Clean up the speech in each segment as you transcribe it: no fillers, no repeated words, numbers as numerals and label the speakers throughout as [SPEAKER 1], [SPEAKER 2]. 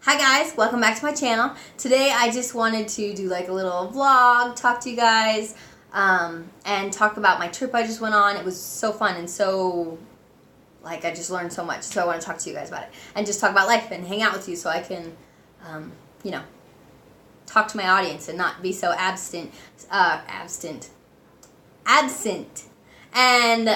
[SPEAKER 1] Hi guys, welcome back to my channel. Today I just wanted to do like a little vlog, talk to you guys, and talk about my trip I just went on. It was so fun and so, like, I just learned so much, so I want to talk to you guys about it. And just talk about life and hang out with you so I can, you know, talk to my audience and not be so absent. And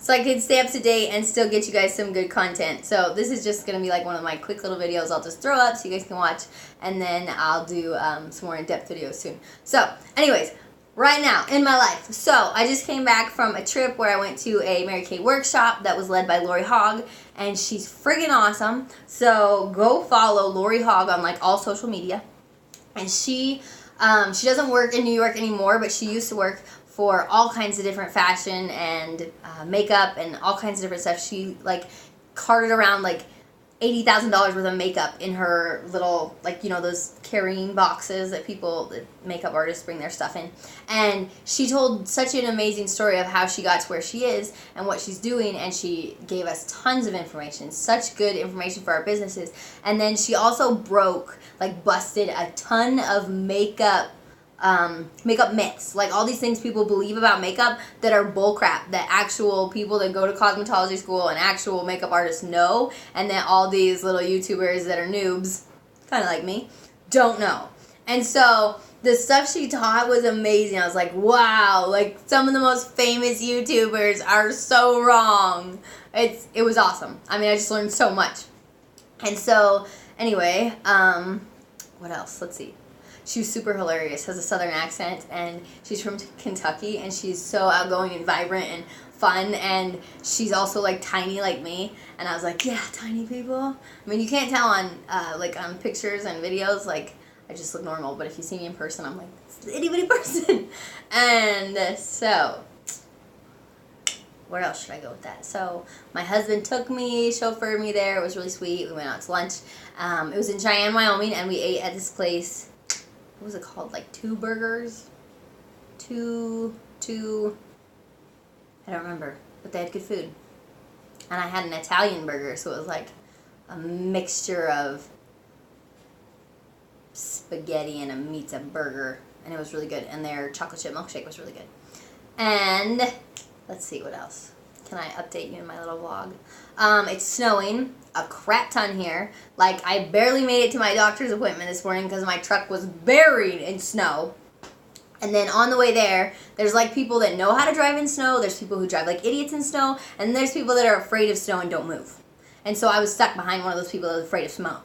[SPEAKER 1] so I can stay up to date and still get you guys some good content. So this is just going to be like one of my quick little videos I'll just throw up so you guys can watch. And then I'll do some more in-depth videos soon. So anyways, right now in my life. So I just came back from a trip where I went to a Mary Kay workshop that was led by Lori Hogg. And she's friggin' awesome. So go follow Lori Hogg on like all social media. And she doesn't work in New York anymore, but she used to work for all kinds of different fashion and makeup and all kinds of different stuff. She like carted around like $80,000 worth of makeup in her little, like, you know, those carrying boxes that makeup artists bring their stuff in. And she told such an amazing story of how she got to where she is and what she's doing, and she gave us tons of information, such good information for our businesses. And then she also busted a ton of makeup myths, like all these things people believe about makeup that are bullcrap, that actual people that go to cosmetology school and actual makeup artists know, and that all these little YouTubers that are noobs, kind of like me, don't know. And so the stuff she taught was amazing. I was like, wow, like some of the most famous YouTubers are so wrong. It was awesome. I mean, I just learned so much. And so anyway, what else? Let's see. She was super hilarious, has a southern accent, and she's from Kentucky, and she's so outgoing and vibrant and fun, and she's also like tiny like me, and I was like, yeah, tiny people. I mean, you can't tell on on pictures and videos, like I just look normal, but if you see me in person, I'm like this itty bitty person. And so where else should I go with that? So my husband took me, chauffeured me there. It was really sweet. We went out to lunch. It was in Cheyenne, Wyoming, and we ate at this place. What was it called? Like Two Burgers? I don't remember. But they had good food. And I had an Italian burger, so it was like a mixture of spaghetti and a pizza burger. And it was really good. And their chocolate chip milkshake was really good. And let's see, what else can I update you in my little vlog? It's snowing a crap ton here. Like, I barely made it to my doctor's appointment this morning because my truck was buried in snow. And then on the way there, there's like people that know how to drive in snow. There's people who drive like idiots in snow. And there's people that are afraid of snow and don't move. And so I was stuck behind one of those people that was afraid of snow.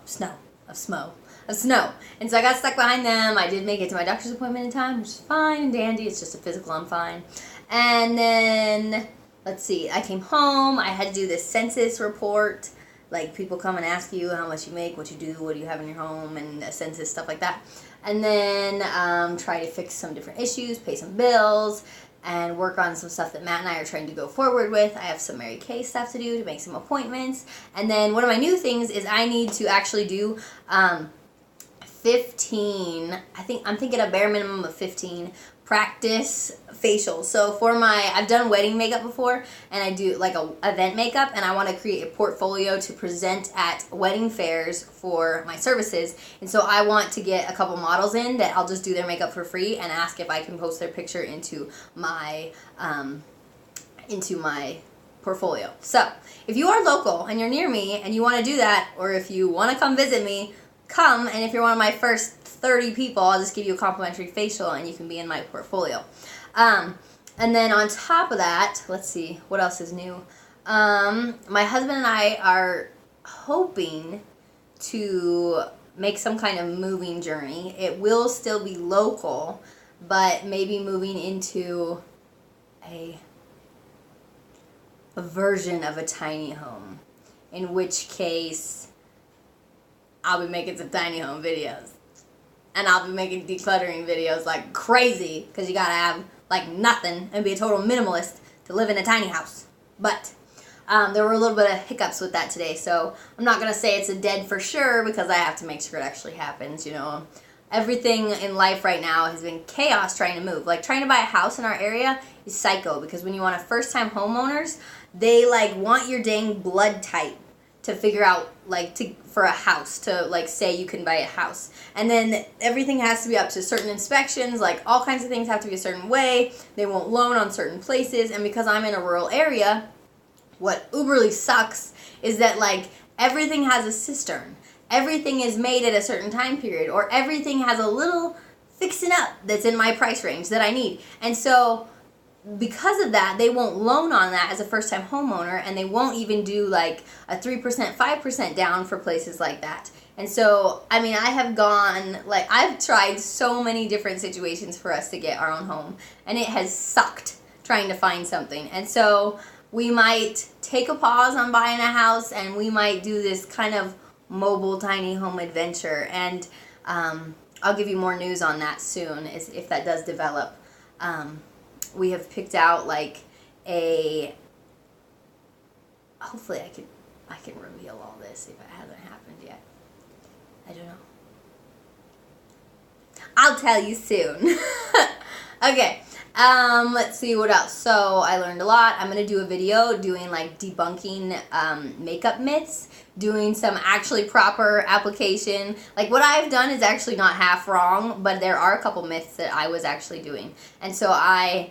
[SPEAKER 1] And so I got stuck behind them. I did make it to my doctor's appointment in time, which is fine and dandy. It's just a physical, I'm fine. And then, let's see, I came home. I had to do this census report. Like, people come and ask you how much you make, what you do, what do you have in your home, and a census, stuff like that. And then try to fix some different issues, pay some bills, and work on some stuff that Matt and I are trying to go forward with. I have some Mary Kay stuff to do, to make some appointments. And then one of my new things is I need to actually do 15, I'm thinking a bare minimum of 15 practice facials. So I've done wedding makeup before, and I do like a event makeup, and I want to create a portfolio to present at wedding fairs for my services. And so I want to get a couple models in that I'll just do their makeup for free and ask if I can post their picture into my portfolio. So if you are local and you're near me and you want to do that, or if you want to come visit me, come, and if you're one of my first 30 people, I'll just give you a complimentary facial and you can be in my portfolio. And then on top of that, let's see, what else is new? My husband and I are hoping to make some kind of moving journey. It will still be local, but maybe moving into a version of a tiny home, in which case I'll be making some tiny home videos. And I'll be making decluttering videos like crazy, because you gotta have like nothing and be a total minimalist to live in a tiny house. But there were a little bit of hiccups with that today, so I'm not gonna say it's a dead for sure, because I have to make sure it actually happens. You know, everything in life right now has been chaos trying to move. Like, trying to buy a house in our area is psycho, because when you want a first-time homeowners, they like want your dang blood type to figure out like for a house to like say you can buy a house, and then everything has to be up to certain inspections, like all kinds of things have to be a certain way. They won't loan on certain places, and because I'm in a rural area, what uberly sucks is that like everything has a cistern, everything is made at a certain time period, or everything has a little fixing up that's in my price range that I need. And so because of that, they won't loan on that as a first-time homeowner, and they won't even do like a 3%, 5% down for places like that. And so, I mean, I have gone, like, I've tried so many different situations for us to get our own home, and it has sucked trying to find something. And so we might take a pause on buying a house, and we might do this kind of mobile tiny home adventure. And I'll give you more news on that soon if that does develop. We have picked out like hopefully I can reveal all this if it hasn't happened yet. I don't know. I'll tell you soon. Okay. Let's see what else. So I learned a lot. I'm going to do a video doing like debunking makeup myths, doing some actually proper application. Like what I've done is actually not half wrong, but there are a couple myths that I was actually doing. And so I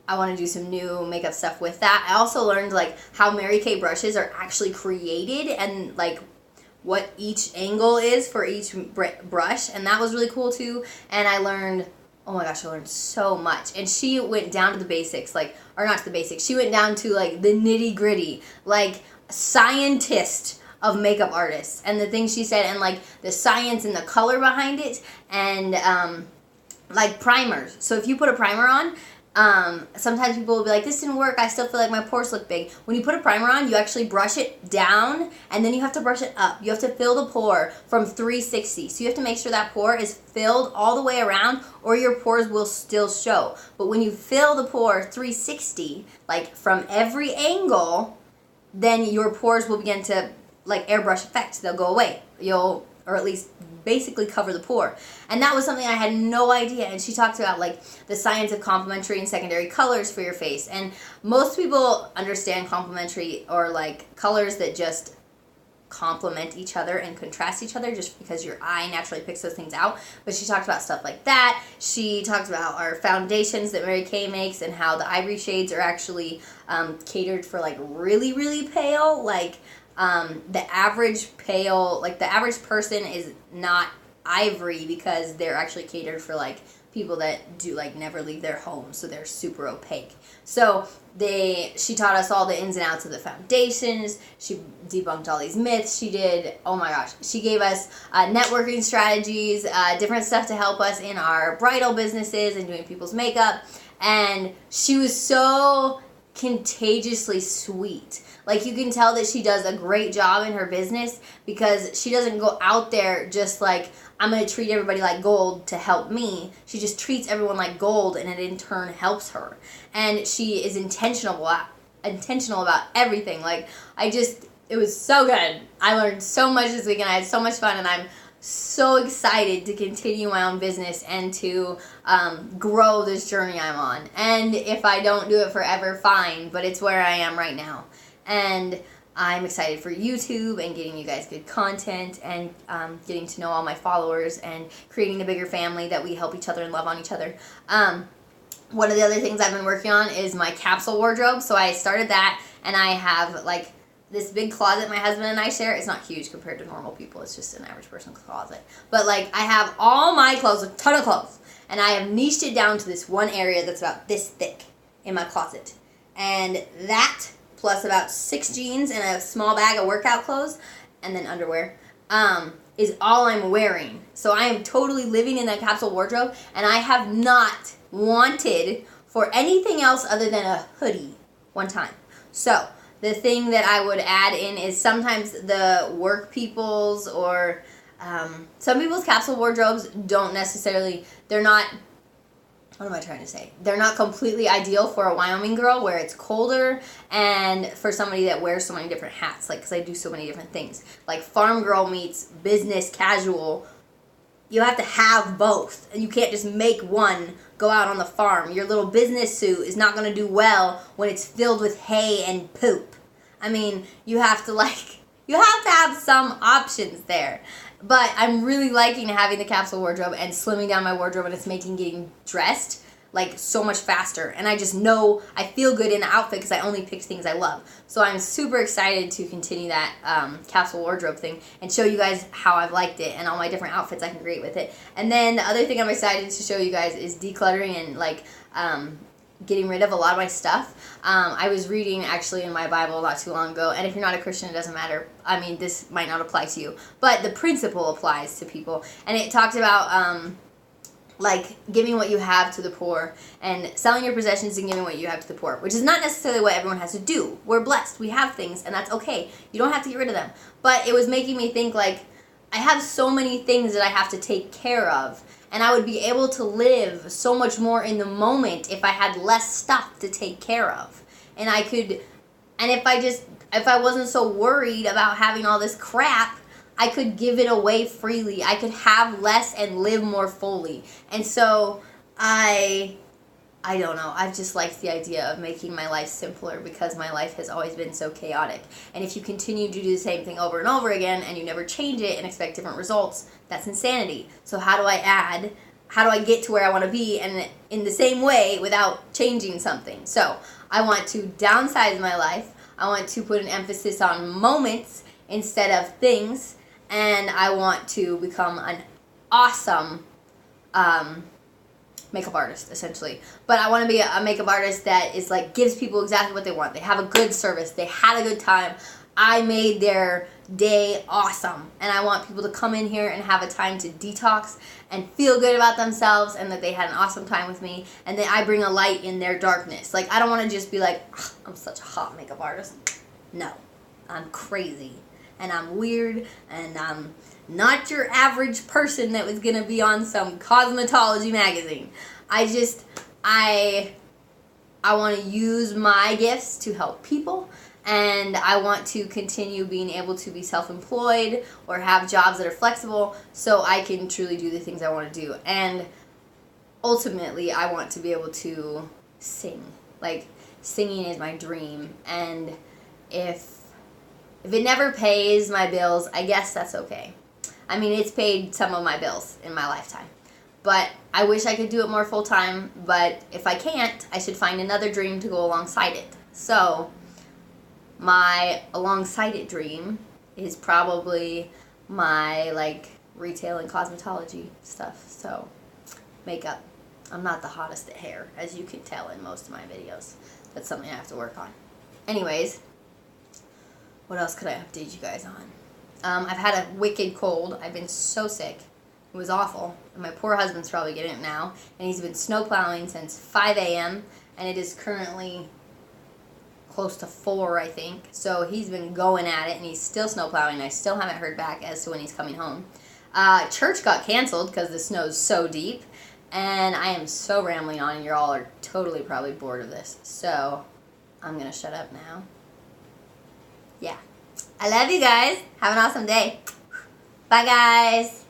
[SPEAKER 1] want to do some new makeup stuff with that. I also learned like how Mary Kay brushes are actually created and like what each angle is for each brush, and that was really cool too. And I learned, oh my gosh, I learned so much. And she went down to the basics, like, or not to the basics, she went down to like the nitty gritty, like scientist of makeup artists, and the things she said, and like the science and the color behind it, and like primers. So if you put a primer on, sometimes people will be like, this didn't work, I still feel like my pores look big. When you put a primer on, you actually brush it down, and then you have to brush it up. You have to fill the pore from 360. So you have to make sure that pore is filled all the way around, or your pores will still show. But when you fill the pore 360, like from every angle, then your pores will begin to, like airbrush effect, they'll go away. Or at least basically cover the pore. And that was something I had no idea. And she talked about like the science of complementary and secondary colors for your face. And most people understand complementary or like colors that just complement each other and contrast each other just because your eye naturally picks those things out. But she talked about stuff like that. She talked about our foundations that Mary Kay makes and how the ivory shades are actually catered for like really, really pale. Like the average pale, like the average person is not ivory because they're actually catered for like people that do like never leave their home, so they're super opaque. So she taught us all the ins and outs of the foundations. She debunked all these myths. She did, oh my gosh, she gave us networking strategies, different stuff to help us in our bridal businesses and doing people's makeup. And she was so contagiously sweet. Like you can tell that she does a great job in her business because she doesn't go out there just like, I'm going to treat everybody like gold to help me. She just treats everyone like gold, and it in turn helps her. And she is intentional about everything. Like it was so good. I learned so much this weekend. I had so much fun, and I'm so excited to continue my own business and to grow this journey I'm on. And if I don't do it forever, fine, but it's where I am right now. And I'm excited for YouTube and getting you guys good content and getting to know all my followers and creating a bigger family that we help each other and love on each other. One of the other things I've been working on is my capsule wardrobe. So I started that, and I have like this big closet my husband and I share. It's not huge compared to normal people. It's just an average person's closet. But like I have all my clothes, a ton of clothes, and I have niched it down to this one area that's about this thick in my closet. And that, plus about 6 jeans and a small bag of workout clothes, and then underwear, is all I'm wearing. So I am totally living in that capsule wardrobe, and I have not wanted for anything else other than a hoodie one time. So the thing that I would add in is sometimes the work people's or some people's capsule wardrobes don't necessarily, they're not, what am I trying to say? They're not completely ideal for a Wyoming girl where it's colder, and for somebody that wears so many different hats, like, because I do so many different things. Like farm girl meets business casual. You have to have both, and you can't just make one go out on the farm. Your little business suit is not going to do well when it's filled with hay and poop. I mean, you have to like You have to have some options there. But I'm really liking having the capsule wardrobe and slimming down my wardrobe, and it's making getting dressed like so much faster. And I just know I feel good in the outfit because I only pick things I love. So I'm super excited to continue that capsule wardrobe thing and show you guys how I've liked it and all my different outfits I can create with it. And then the other thing I'm excited to show you guys is decluttering and like getting rid of a lot of my stuff. I was reading actually in my Bible not too long ago, and if you're not a Christian, it doesn't matter. I mean, this might not apply to you, but the principle applies to people. And it talks about like giving what you have to the poor and selling your possessions and giving what you have to the poor, which is not necessarily what everyone has to do. We're blessed. We have things, and that's okay. You don't have to get rid of them. But it was making me think, like, I have so many things that I have to take care of, and I would be able to live so much more in the moment if I had less stuff to take care of. And I could, and if I wasn't so worried about having all this crap, I could give it away freely. I could have less and live more fully. And so I don't know. I've just liked the idea of making my life simpler because my life has always been so chaotic. And if you continue to do the same thing over and over again and you never change it and expect different results, that's insanity. So how do I get to where I want to be and in the same way without changing something? So I want to downsize my life. I want to put an emphasis on moments instead of things. And I want to become an awesome makeup artist, essentially. But I want to be a makeup artist that is like gives people exactly what they want. They have a good service. They had a good time. I made their day awesome. And I want people to come in here and have a time to detox and feel good about themselves and that they had an awesome time with me. And then I bring a light in their darkness. Like, I don't want to just be like, oh, I'm such a hot makeup artist. No, I'm crazy. And I'm weird, and I'm not your average person that was going to be on some cosmetology magazine. I want to use my gifts to help people, and I want to continue being able to be self-employed or have jobs that are flexible so I can truly do the things I want to do. And ultimately, I want to be able to sing. Like, singing is my dream, and if it never pays my bills, I guess that's okay. I mean, it's paid some of my bills in my lifetime. But I wish I could do it more full-time, but if I can't, I should find another dream to go alongside it. So, my alongside it dream is probably my, like, retail and cosmetology stuff. So, makeup. I'm not the hottest at hair, as you can tell in most of my videos. That's something I have to work on. Anyways, what else could I update you guys on? I've had a wicked cold. I've been so sick. It was awful. And my poor husband's probably getting it now. And he's been snow plowing since 5 a.m. And it is currently close to 4, I think. So he's been going at it, and he's still snow plowing. I still haven't heard back as to when he's coming home. Church got canceled because the snow's so deep. And I am so rambling on, and you all are totally probably bored of this. So I'm going to shut up now. Yeah. I love you guys. Have an awesome day. Bye, guys.